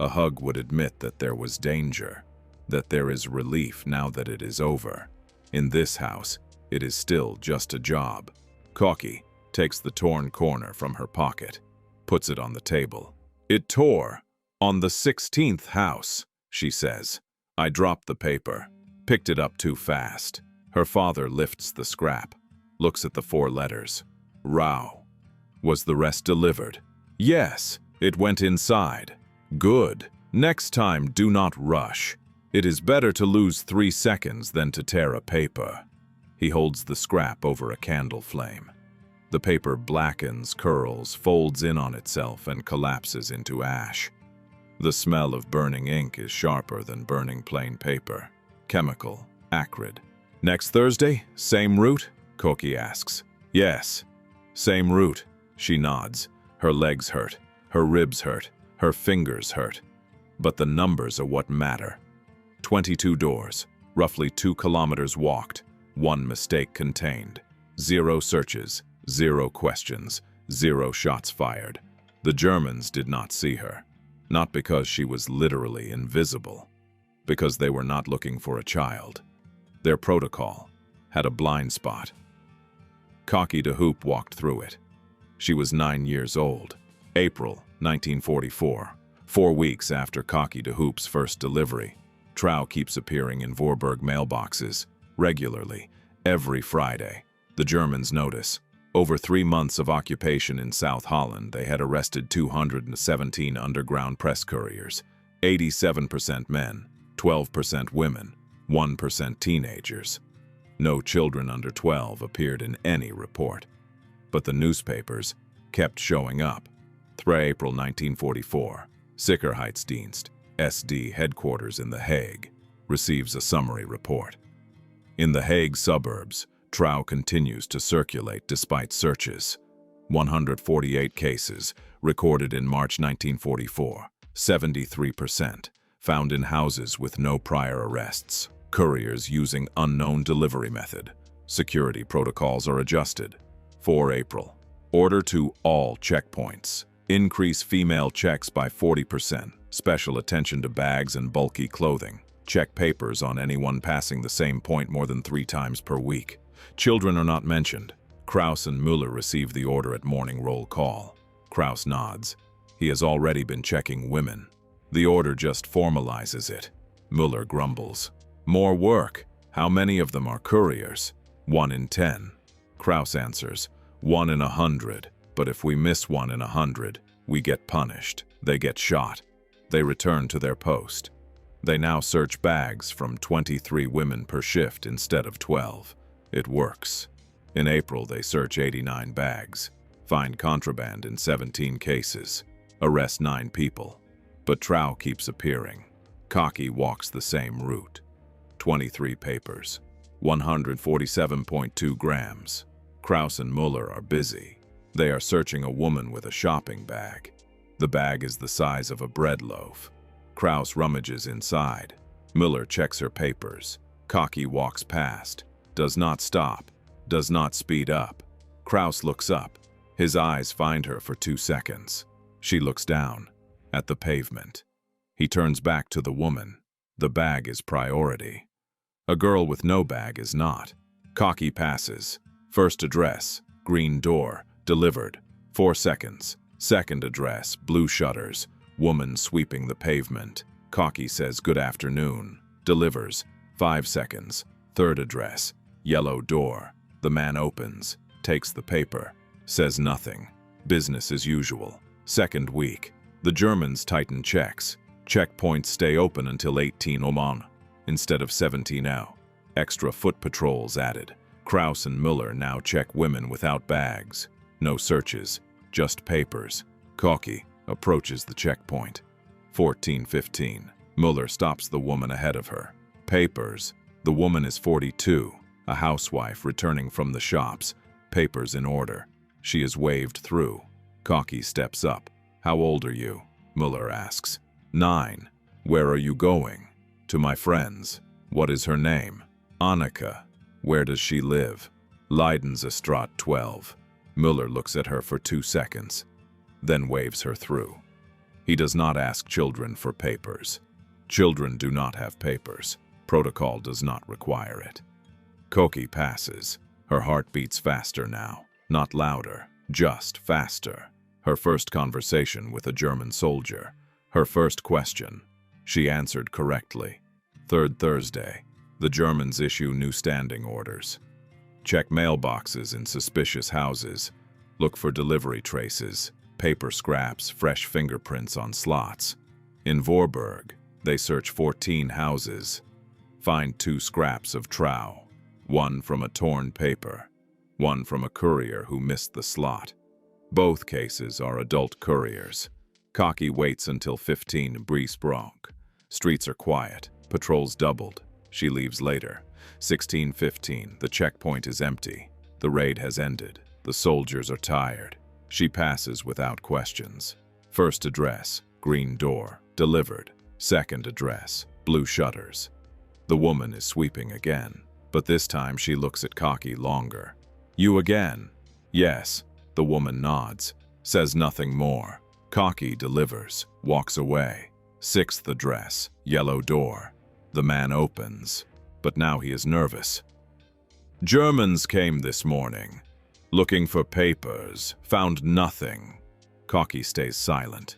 B: A hug would admit that there was danger, that there is relief now that it is over. In this house, it is still just a job. Cocky takes the torn corner from her pocket, puts it on the table. It tore on the 16th house, she says. I dropped the paper, picked it up too fast. Her father lifts the scrap, looks at the 4 letters. Row. Was the rest delivered? Yes, it went inside. Good. Next time, do not rush. It is better to lose 3 seconds than to tear a paper. He holds the scrap over a candle flame. The paper blackens, curls, folds in on itself, and collapses into ash. The smell of burning ink is sharper than burning plain paper. Chemical, acrid. Next Thursday, same route? Cocky asks. Yes. Same route. She nods. Her legs hurt. Her ribs hurt. Her fingers hurt. But the numbers are what matter. 22 doors, roughly 2 kilometers walked, 1 mistake contained. 0 searches, 0 questions, 0 shots fired. The Germans did not see her. Not because she was literally invisible. Because they were not looking for a child. Their protocol had a blind spot. Cocky de Hoop walked through it. She was 9 years old. April 1944, 4 weeks after Cocky de Hoop's first delivery. Trouw keeps appearing in Voorburg mailboxes, regularly, every Friday. The Germans notice. Over 3 months of occupation in South Holland, they had arrested 217 underground press couriers, 87% men, 12% women, 1% teenagers. No children under 12 appeared in any report. But the newspapers kept showing up. Through April 1944, Sicherheitsdienst, SD headquarters in The Hague, receives a summary report. In The Hague suburbs, Trouw continues to circulate despite searches. 148 cases recorded in March 1944, 73%, found in houses with no prior arrests. Couriers using unknown delivery method. Security protocols are adjusted. 4 April. Order to all checkpoints. Increase female checks by 40%. Special attention to bags and bulky clothing. Check papers on anyone passing the same point more than 3 times per week. Children are not mentioned. Kraus and Müller receive the order at morning roll call. Kraus nods. He has already been checking women. The order just formalizes it. Müller grumbles. More work. How many of them are couriers? 1 in 10. Kraus answers. 1 in 100. But if we miss 1 in 100, we get punished. They get shot. They return to their post. They now search bags from 23 women per shift instead of 12. It works. In April, they search 89 bags, find contraband in 17 cases, arrest 9 people. But Trouw keeps appearing. Cocky walks the same route. 23 papers, 147.2 grams. Kraus and Müller are busy. They are searching a woman with a shopping bag. The bag is the size of a bread loaf. Kraus rummages inside. Müller checks her papers. Cocky walks past. Does not stop. Does not speed up. Kraus looks up. His eyes find her for 2 seconds. She looks down, at the pavement. He turns back to the woman. The bag is priority. A girl with no bag is not. Cocky passes. First address, green door, delivered. 4 seconds. Second address, blue shutters. Woman sweeping the pavement. Cocky says good afternoon. Delivers. 5 seconds. Third address, yellow door. The man opens, takes the paper, says nothing. Business as usual. Second week. The Germans tighten checks. Checkpoints stay open until 18 Oman, instead of 17 Extra foot patrols added. Kraus and Müller now check women without bags. No searches, just papers. Cocky approaches the checkpoint. 14:15. Müller stops the woman ahead of her. Papers. The woman is 42, a housewife returning from the shops. Papers in order. She is waved through. Cocky steps up. How old are you? Müller asks. 9. Where are you going? To my friends. What is her name? Annika. Where does she live? Leidensestraat 12. Müller looks at her for 2 seconds, then waves her through. He does not ask children for papers. Children do not have papers. Protocol does not require it. Cocky passes. Her heart beats faster now. Not louder, just faster. Her first conversation with a German soldier. Her first question. She answered correctly. Third Thursday. The Germans issue new standing orders. Check mailboxes in suspicious houses. Look for delivery traces, paper scraps, fresh fingerprints on slots. In Voorburg, they search 14 houses. Find 2 scraps of Trouw. 1 from a torn paper. 1 from a courier who missed the slot. Both cases are adult couriers. Cocky waits until 15 Briesbronk. Streets are quiet. Patrols doubled. She leaves later. 16:15. The checkpoint is empty. The raid has ended. The soldiers are tired. She passes without questions. First address, green door, delivered. Second address, blue shutters. The woman is sweeping again, but this time she looks at Cocky longer. You again? Yes. The woman nods, says nothing more. Cocky delivers, walks away. Sixth address, yellow door. The man opens, but now he is nervous. Germans came this morning, looking for papers, found nothing. Cocky stays silent,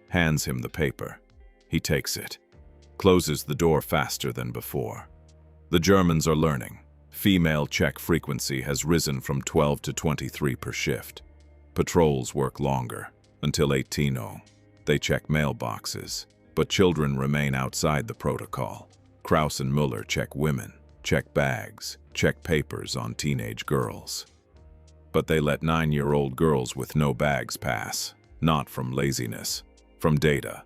B: hands him the paper. He takes it, closes the door faster than before. The Germans are learning. Female check frequency has risen from 12 to 23 per shift. Patrols work longer, until 18:00. They check mailboxes, but children remain outside the protocol. Kraus and Müller check women, check bags, check papers on teenage girls. But they let 9-year-old girls with no bags pass, not from laziness, from data.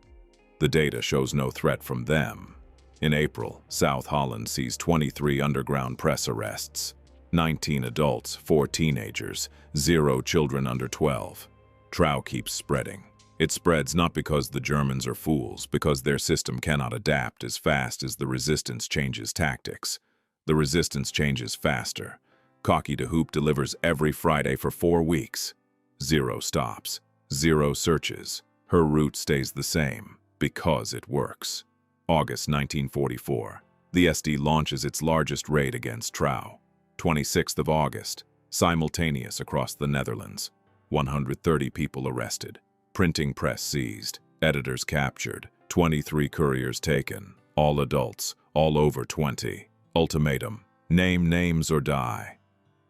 B: The data shows no threat from them. In April, South Holland sees 23 underground press arrests, 19 adults, 4 teenagers, 0 children under 12. Trouw keeps spreading. It spreads not because the Germans are fools, because their system cannot adapt as fast as the resistance changes tactics. The resistance changes faster. Cocky de Hoop delivers every Friday for 4 weeks. 0 stops, 0 searches. Her route stays the same, because it works. August 1944. The SD launches its largest raid against Trouw. 26th of August. Simultaneous across the Netherlands. 130 people arrested. Printing press seized. Editors captured. 23 couriers taken. All adults, all over 20. Ultimatum: name names or die.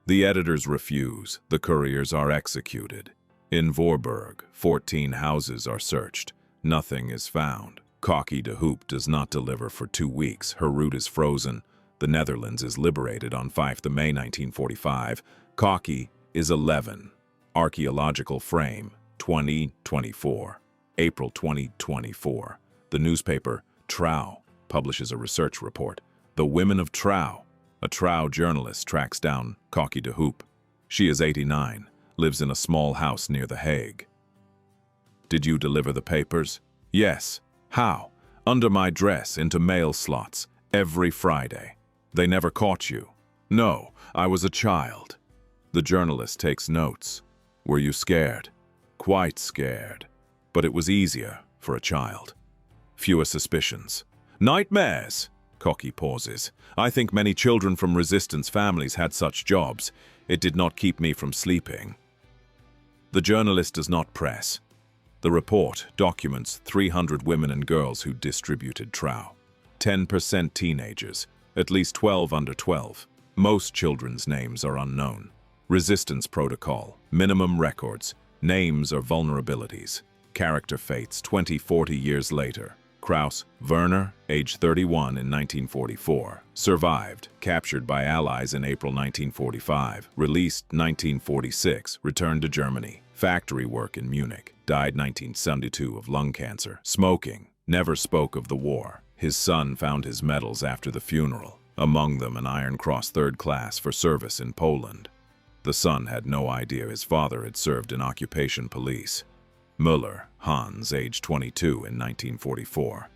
B: The editors refuse. The couriers are executed. In Voorburg, 14 houses are searched. Nothing is found. Cocky de Hoop does not deliver for 2 weeks. Her route is frozen. The Netherlands is liberated on 5th of May 1945. Cocky is 11. Archaeological frame, 2024. April 2024. The newspaper, Trouw, publishes a research report. The Women of Trouw. A Trouw journalist tracks down Cocky de Hoop. She is 89, lives in a small house near The Hague. Did you deliver the papers? Yes. How? Under my dress, into mail slots, every Friday. They never caught you? No, I was a child. The journalist takes notes. Were you scared? Quite scared. But it was easier for a child. Fewer suspicions. Nightmares! Cocky pauses. I think many children from resistance families had such jobs. It did not keep me from sleeping. The journalist does not press. The report documents 300 women and girls who distributed Trouw. 10% teenagers, at least 12 under 12. Most children's names are unknown. Resistance protocol, minimum records, names or vulnerabilities. Character fates 20-40 years later. Kraus, Werner, age 31 in 1944. Survived, captured by Allies in April 1945. Released 1946, returned to Germany. Factory work in Munich. Died 1972 of lung cancer. Smoking, never spoke of the war. His son found his medals after the funeral, among them an Iron Cross 3rd class for service in Poland. The son had no idea his father had served in occupation police. Müller, Hans, age 22 in 1944.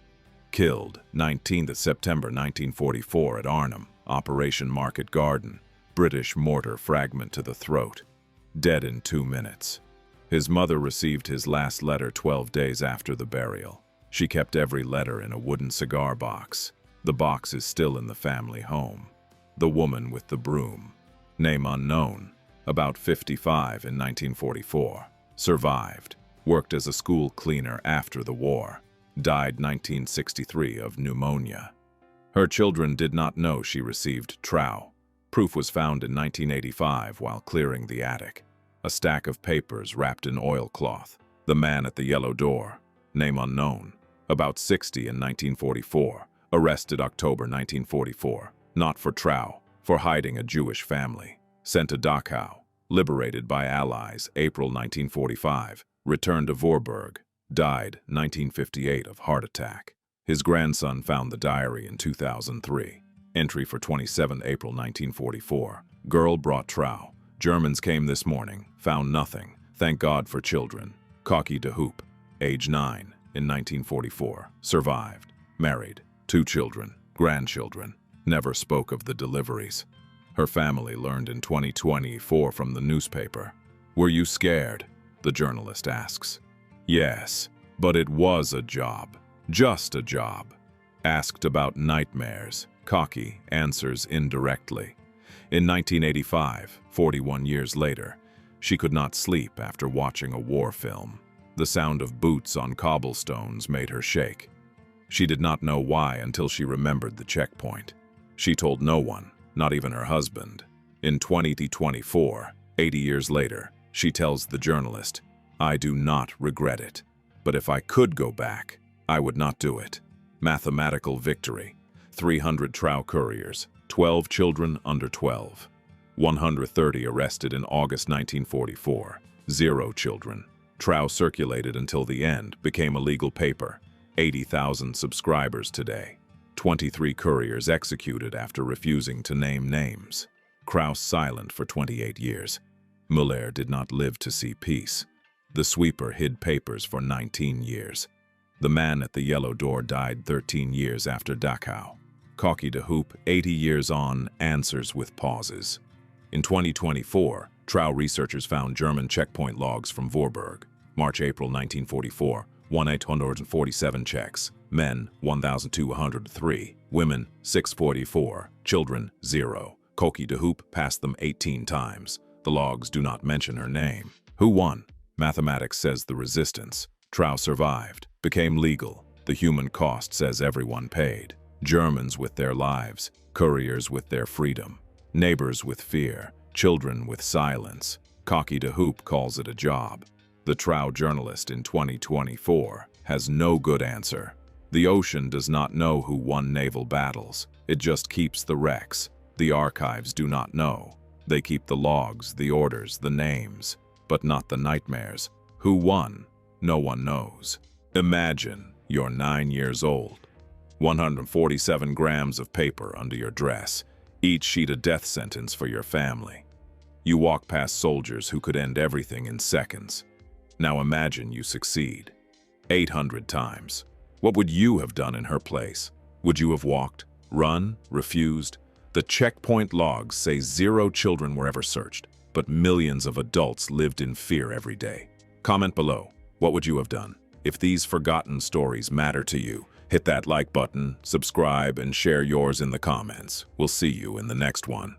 B: Killed 19th September 1944 at Arnhem, Operation Market Garden. British mortar fragment to the throat. Dead in 2 minutes. His mother received his last letter 12 days after the burial. She kept every letter in a wooden cigar box. The box is still in the family home. The woman with the broom. Name unknown. About 55 in 1944. Survived. Worked as a school cleaner after the war. Died 1963 of pneumonia. Her children did not know she received Trouw. Proof was found in 1985 while clearing the attic. A stack of papers wrapped in oilcloth. The man at the yellow door. Name unknown. About 60 in 1944. Arrested October 1944. Not for Trouw, for hiding a Jewish family. Sent to Dachau. Liberated by Allies, April 1945. Returned to Voorburg. Died 1958 of heart attack. His grandson found the diary in 2003. Entry for 27 April 1944. Girl brought Trouw. Germans came this morning. Found nothing. Thank God for children. Cocky de Hoop. Age 9 in 1944. Survived. Married. 2 children. Grandchildren. Never spoke of the deliveries. Her family learned in 2024 from the newspaper. Were you scared? The journalist asks. Yes, but it was a job. Just a job. Asked about nightmares, Cocky answers indirectly. In 1985, 41 years later, she could not sleep after watching a war film. The sound of boots on cobblestones made her shake. She did not know why until she remembered the checkpoint. She told no one, not even her husband. In 2024, 80 years later, she tells the journalist, I do not regret it. But if I could go back, I would not do it. Mathematical victory. 300 Trouw couriers, 12 children under 12. 130 arrested in August 1944. 0 children. Trouw circulated until the end, became a legal paper. 80,000 subscribers today. 23 couriers executed after refusing to name names. Kraus silent for 28 years. Müller did not live to see peace. The sweeper hid papers for 19 years. The man at the yellow door died 13 years after Dachau. Cocky de Hoop, 80 years on, answers with pauses. In 2024, Trouw researchers found German checkpoint logs from Voorburg. March-April 1944, 1,847 checks. Men, 1,203. Women, 644. Children, 0. Cocky de Hoop passed them 18 times. The logs do not mention her name. Who won? Mathematics says the resistance. Trouw survived, became legal. The human cost says everyone paid. Germans with their lives, couriers with their freedom, neighbors with fear, children with silence. Cocky de Hoop calls it a job. The Trouw journalist in 2024 has no good answer. The ocean does not know who won naval battles. It just keeps the wrecks. The archives do not know. They keep the logs, the orders, the names, but not the nightmares. Who won? No one knows. Imagine you're 9 years old. 147 grams of paper under your dress, each sheet a death sentence for your family. You walk past soldiers who could end everything in seconds. Now imagine you succeed. 800 times. What would you have done in her place? Would you have walked, run, refused? The checkpoint logs say 0 children were ever searched, but millions of adults lived in fear every day. Comment below. What would you have done? If these forgotten stories matter to you, hit that like button, subscribe, and share yours in the comments. We'll see you in the next one.